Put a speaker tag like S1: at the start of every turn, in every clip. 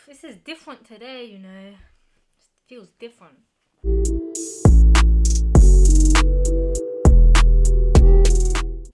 S1: This is different today, you know. It feels different.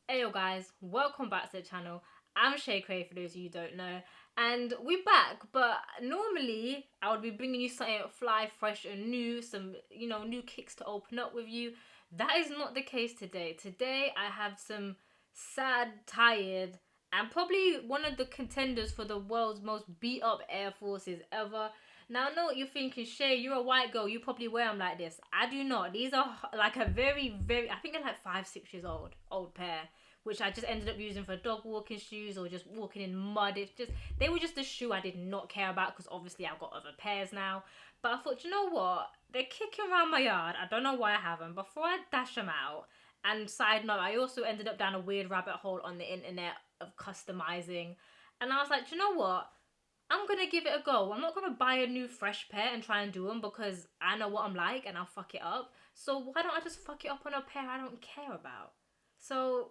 S1: Hey yo guys, welcome back to the channel. I'm Shay Cray for those of you who don't know. And we're back, but normally I would be bringing you something fly, fresh and new, some, new kicks to open up with you. That is not the case today. Today I have some sad, tired, and probably one of the contenders for the world's most beat up Air Forces ever. Now I know what you're thinking, Shay, you're a white girl, you probably wear them like this. I do not. These are like a very, I think they're like 5-6 years old pair, which I just ended up using for dog walking shoes or just walking in mud. They were just a shoe I did not care about because obviously I've got other pairs now. But I thought, you know what? They're kicking around my yard. I don't know why I have them. Before I dash them out, and side note, I also ended up down a weird rabbit hole on the internet of customizing. And I was like, you know what? I'm going to give it a go. I'm not going to buy a new fresh pair and try and do them because I know what I'm like and I'll fuck it up. So why don't I just fuck it up on a pair I don't care about? So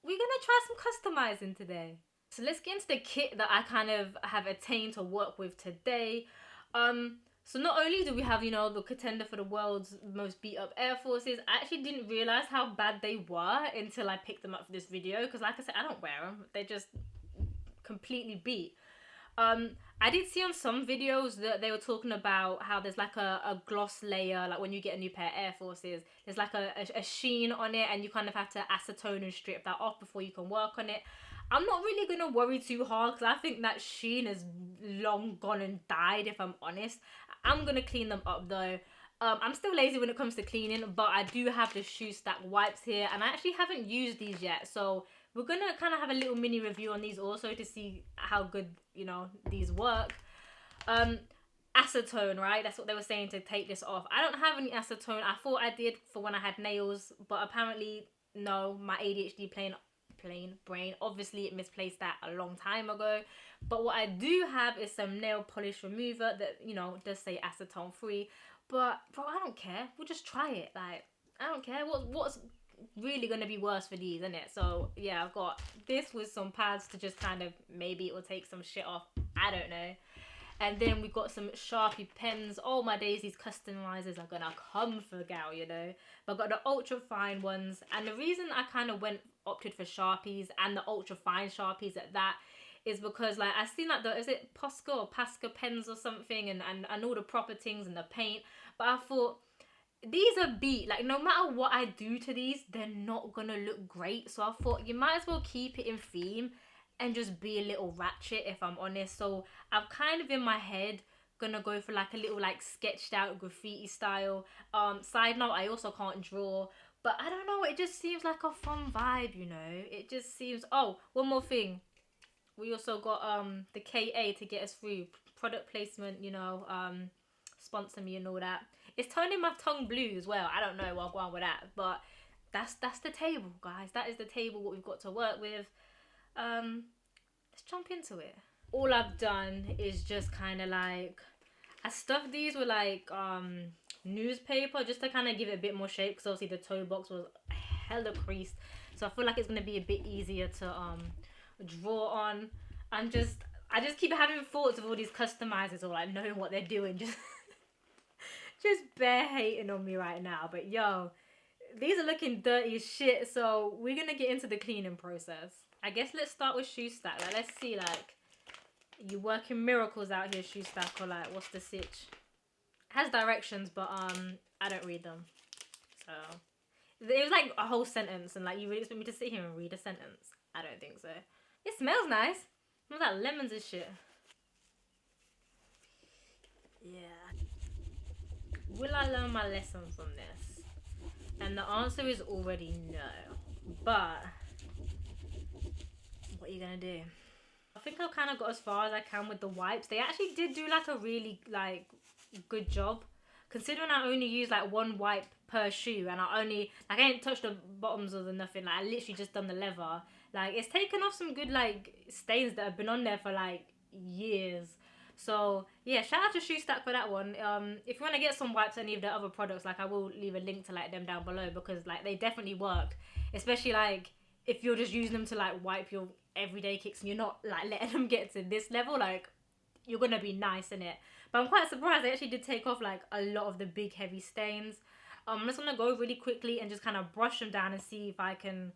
S1: we're going to try some customizing today. So let's get into the kit that I kind of have attained to work with today. So not only do we have, the contender for the world's most beat up Air Forces, I actually didn't realize how bad they were until I picked them up for this video. Because like I said, I don't wear them. They're just completely beat. I did see on some videos that they were talking about how there's like a gloss layer, like when you get a new pair of Air Forces, there's like a sheen on it and you kind of have to acetone and strip that off before you can work on it. I'm not really going to worry too hard because I think that sheen is long gone and died, if I'm honest. I'm going to clean them up though. I'm still lazy when it comes to cleaning, but I do have the shoe stack wipes here and I actually haven't used these yet. So we're going to kind of have a little mini review on these also to see how good, these work. Acetone, right? That's what they were saying to take this off. I don't have any acetone. I thought I did for when I had nails, but apparently no, my ADHD plain brain, obviously it misplaced that a long time ago. But what I do have is some nail polish remover that, does say acetone free. But bro, I don't care. We'll just try it. Like, I don't care. What's really gonna be worse for these, isn't it? So yeah, I've got this with some pads to just kind of, maybe it will take some shit off, I don't know. And then we've got some Sharpie pens. Oh my days, these customizers are gonna come for gal, But I've got the ultra fine ones, and the reason I kind of opted for Sharpies and the ultra fine Sharpies at that is because, like, I seen like is it Posca or Pasca pens or something, and all the proper things and the paint, but I thought these are beat. Like, no matter what I do to these, they're not gonna look great. So I thought you might as well keep it in theme and just be a little ratchet, if I'm honest. So I'm kind of in my head gonna go for like a little like sketched out graffiti style. Side note, I also can't draw, but I don't know, it just seems like a fun vibe, It just seems. Oh, one more thing. We also got the KA to get us through. Product placement, sponsor me and all that. It's turning my tongue blue as well. I don't know what's going on with that, but that's the table, guys. That is the table, what we've got to work with. Let's jump into it. All I've done is just kind of like, I stuffed these with like newspaper just to kind of give it a bit more shape, because obviously the toe box was hella creased, so I feel like it's gonna be a bit easier to draw on. I just keep having thoughts of all these customizers or like knowing what they're doing, just bare hating on me right now. But yo, these are looking dirty as shit, so we're gonna get into the cleaning process. I guess let's start with shoe stack. Like, let's see, like, you working miracles out here, shoe stack, or like, what's the sitch? It has directions, but I don't read them. So it was like a whole sentence, and like, you really expect me to sit here and read a sentence? I don't think so. It smells nice. It smells like lemons and shit. Yeah. Will I learn my lesson from this? And the answer is already no. But what are you gonna do? I think I've kind of got as far as I can with the wipes. They actually did do like a really like good job, considering I only use like one wipe per shoe, and I ain't touched the bottoms or the nothing. Like, I literally just done the leather. Like, it's taken off some good like stains that have been on there for like years. So yeah, shout out to Shoe Stack for that one. If you want to get some wipes, any of the other products, like, I will leave a link to like them down below, because like they definitely work, especially like if you're just using them to like wipe your everyday kicks and you're not like letting them get to this level. Like, you're gonna be nice in it. But I'm quite surprised they actually did take off like a lot of the big heavy stains. I'm just gonna go really quickly and just kind of brush them down and see if I can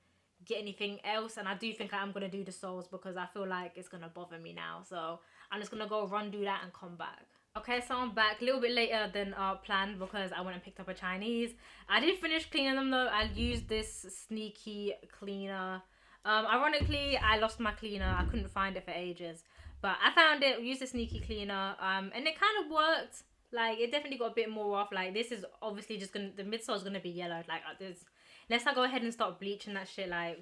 S1: get anything else. And I do think I am gonna do the soles because I feel like it's gonna bother me now. So I'm just gonna go run do that and come back. Okay, so I'm back a little bit later than planned because I went and picked up a Chinese. I did finish cleaning them though. I used this sneaky cleaner. Ironically, I lost my cleaner. I couldn't find it for ages. But I found it, used a sneaky cleaner, and it kind of worked. Like, it definitely got a bit more off. Like, this is obviously just gonna, the midsole is gonna be yellowed. Like, unless I go ahead and start bleaching that shit, like,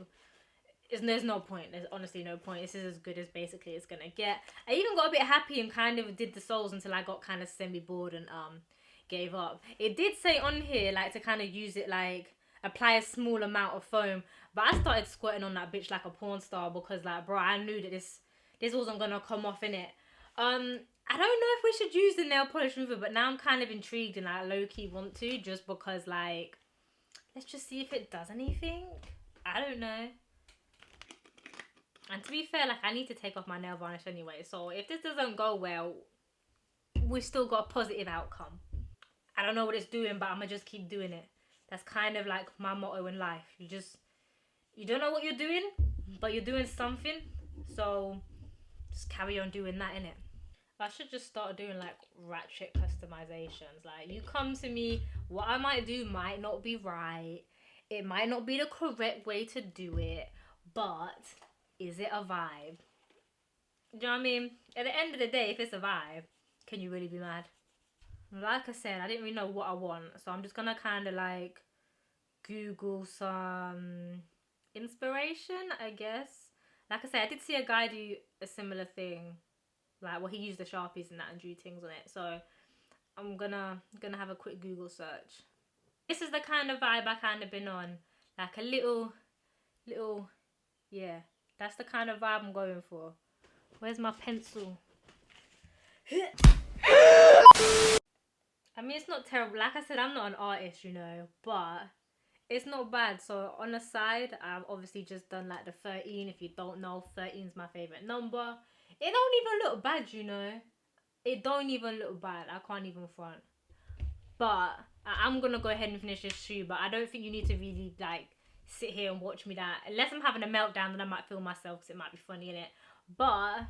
S1: there's no point. There's honestly no point. This is as good as basically it's gonna get. I even got a bit happy and kind of did the soles until I got kind of semi-bored and, gave up. It did say on here, like, to kind of use it, like, apply a small amount of foam. But I started squirting on that bitch like a porn star because, like, bro, I knew that this wasn't gonna come off in it. I don't know if we should use the nail polish remover, but now I'm kind of intrigued and I low-key want to, just because, like, let's just see if it does anything. I don't know. And to be fair, like, I need to take off my nail varnish anyway, so if this doesn't go well, we've still got a positive outcome. I don't know what it's doing, but I'm gonna just keep doing it. That's kind of like my motto in life. You don't know what you're doing, but you're doing something, so just carry on doing that, innit? I should just start doing like ratchet customizations. Like, you come to me, what I might do might not be right. It might not be the correct way to do it, but is it a vibe? Do you know what I mean? At the end of the day, if it's a vibe, can you really be mad? Like I said, I didn't really know what I want, so I'm just gonna kind of like Google some inspiration, I guess. Like I said, I did see a guy do a similar thing. Like, well, he used the Sharpies and that and drew things on it. So I'm gonna have a quick Google search. This is the kind of vibe I kind of been on. Like a little, yeah. That's the kind of vibe I'm going for. Where's my pencil? I mean, it's not terrible. Like I said, I'm not an artist, you know, but it's not bad. So on the side, I've obviously just done like the 13. If you don't know, 13 is my favorite number. It don't even look bad, you know. It don't even look bad. I can't even front. But I'm gonna go ahead and finish this shoe. But I don't think you need to really like sit here and watch me that. Unless I'm having a meltdown, then I might film myself because it might be funny in it. But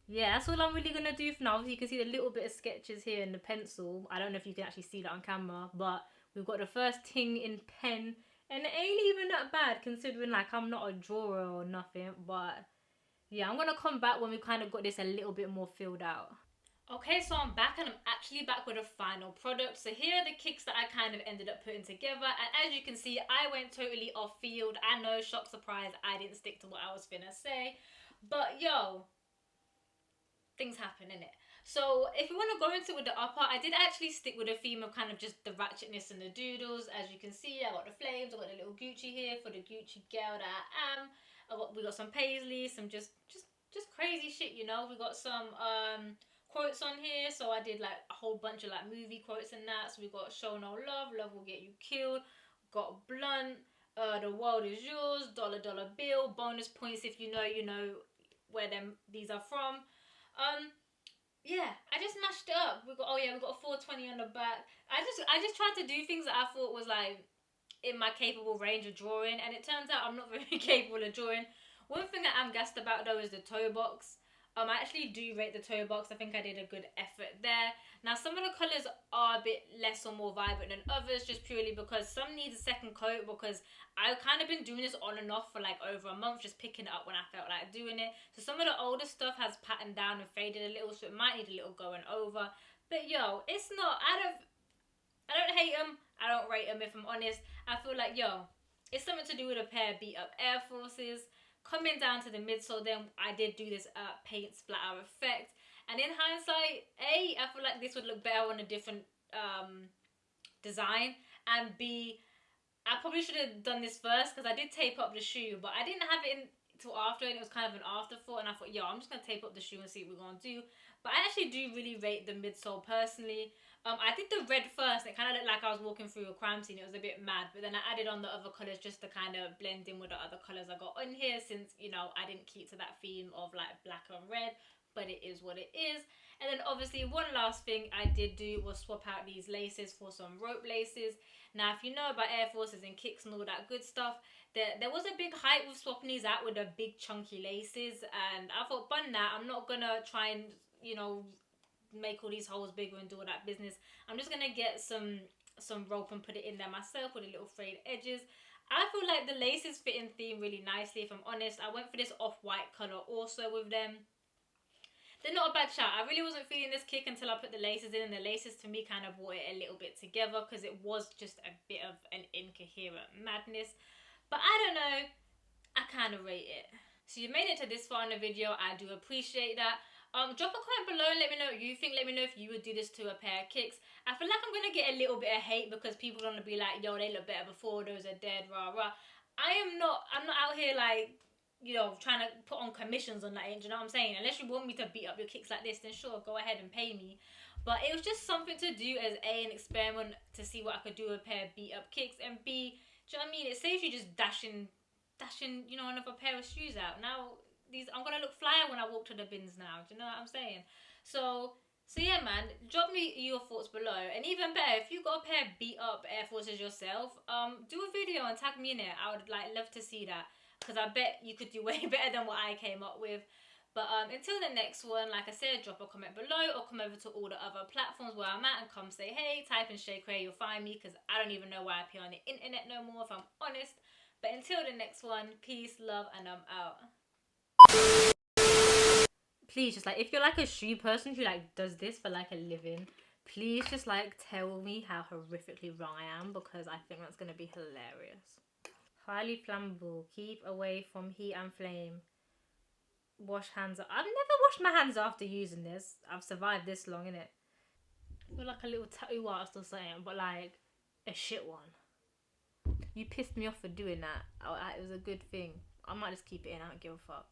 S1: yeah, that's all I'm really gonna do for now. Obviously, you can see the little bit of sketches here in the pencil. I don't know if you can actually see that on camera, but we've got the first thing in pen, and it ain't even that bad considering like I'm not a drawer or nothing. But yeah, I'm gonna come back when we kind of got this a little bit more filled out. Okay, so I'm back and I'm actually back with a final product. So here are the kicks that I kind of ended up putting together. And as you can see, I went totally off field. I know, shock, surprise, I didn't stick to what I was finna say. But yo, things happen, innit? So if we want to go into it with the upper, I did actually stick with a theme of kind of just the ratchetness and the doodles. As you can see, I got the flames, I got the little Gucci here for the Gucci girl that I am. We got some paisley, some just crazy shit, you know. We got some quotes on here, so I did like a whole bunch of like movie quotes and that. So we got show no love, love will get you killed. Got blunt, the world is yours, dollar bill, bonus points if you know where these are from. Yeah, I just mashed it up. We got we got a 420 on the back. I just tried to do things that I thought was like in my capable range of drawing, and it turns out I'm not very capable of drawing. One thing that I'm gassed about though is the toe box. I actually do rate the toe box. I think I did a good effort there. Now some of the colours are a bit less or more vibrant than others, just purely because some need a second coat, because I've kind of been doing this on and off for like over a month, just picking it up when I felt like doing it. So some of the older stuff has patterned down and faded a little, so it might need a little going over. But yo, it's not, I don't hate them, I don't rate them if I'm honest. I feel like, yo, it's something to do with a pair of beat up Air Forces. Coming down to the midsole, then I did do this paint splatter effect, and in hindsight, I feel like this would look better on a different design, and B, I probably should have done this first because I did tape up the shoe, but I didn't have it until after, and it was kind of an afterthought, and I thought, yo, I'm just gonna tape up the shoe and see what we're gonna do. But I actually do really rate the midsole personally. I did the red first, and it kind of looked like I was walking through a crime scene. It was a bit mad, but then I added on the other colours just to kind of blend in with the other colours I got on here, since, you know, I didn't keep to that theme of like black and red, but it is what it is. And then obviously one last thing I did do was swap out these laces for some rope laces. Now if you know about Air Forces and kicks and all that good stuff, there was a big hype with swapping these out with the big chunky laces, and I thought, bun that, I'm not gonna try and, you know, make all these holes bigger and do all that business. I'm just gonna get some rope and put it in there myself with the little frayed edges. I feel like the laces fit in theme really nicely, if I'm honest. I went for this off-white colour also with them. They're not a bad shout. I really wasn't feeling this kick until I put the laces in, and the laces to me kind of brought it a little bit together because it was just a bit of an incoherent madness. But I don't know, I kind of rate it. So you made it to this far in the video, I do appreciate that. Drop a comment below and let me know what you think. Let me know if you would do this to a pair of kicks. I feel like I'm going to get a little bit of hate because people are going to be like, yo, they look better before, those are dead, rah rah. I'm not out here like, you know, trying to put on commissions on that, do you know what I'm saying? Unless you want me to beat up your kicks like this, then sure, go ahead and pay me. But it was just something to do as A, an experiment to see what I could do with a pair of beat up kicks, and B, do you know what I mean? It saves you just dashing, you know, another pair of shoes out. Now, I'm gonna look flyer when I walk to the bins now. Do you know what I'm saying? So yeah, man. Drop me your thoughts below, and even better, if you got a pair of beat up Air Forces yourself, do a video and tag me in it. I would love to see that, because I bet you could do way better than what I came up with. But until the next one, like I said, drop a comment below or come over to all the other platforms where I'm at and come say hey. Type in Shay Cray, you'll find me, because I don't even know why I appear on the internet no more, if I'm honest. But until the next one, peace, love, and I'm out. Please, just like, if you're like a shoe person who like does this for like a living, please just like tell me how horrifically wrong I am, because I think that's gonna be hilarious. Highly flammable. Keep away from heat and flame. Wash hands. I've never washed my hands after using this. I've survived this long, innit? I feel like a little tattoo artist or something, but like a shit one. You pissed me off for doing that. It was a good thing. I might just keep it in. I don't give a fuck.